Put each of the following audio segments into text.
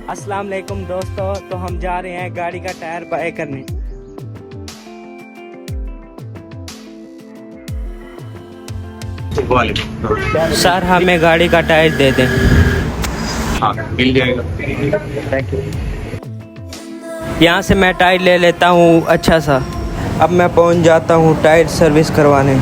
अस्सलाम वालेकुम दोस्तों, तो हम जा रहे हैं गाड़ी का टायर बाय करने। सर हमें गाड़ी का टायर दे दें। हाँ, मिल जाएगा। Thank you. यहाँ से मैं टायर ले लेता हूँ अच्छा सा। अब मैं पहुँच जाता हूँ टायर सर्विस करवाने।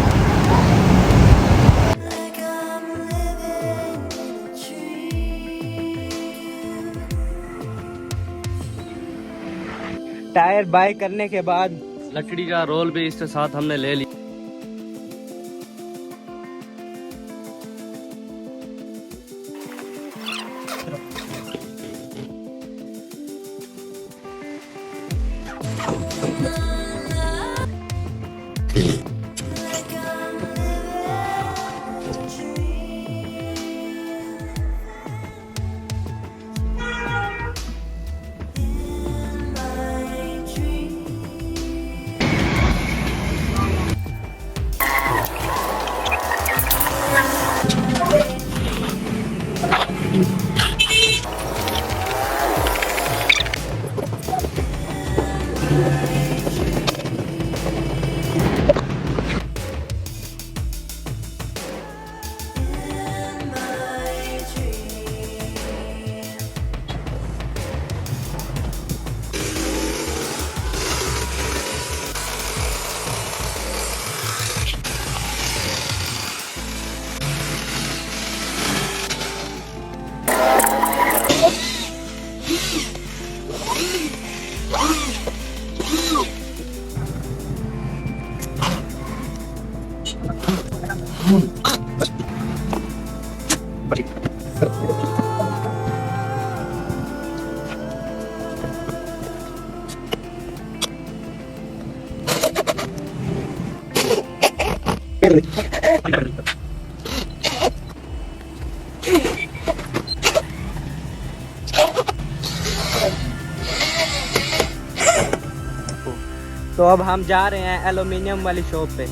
टायर बाय करने के बाद लकड़ी का रोल भी इसके साथ हमने ले लिया। तो अब हम जा रहे हैं एल्युमिनियम वाली शॉप पे।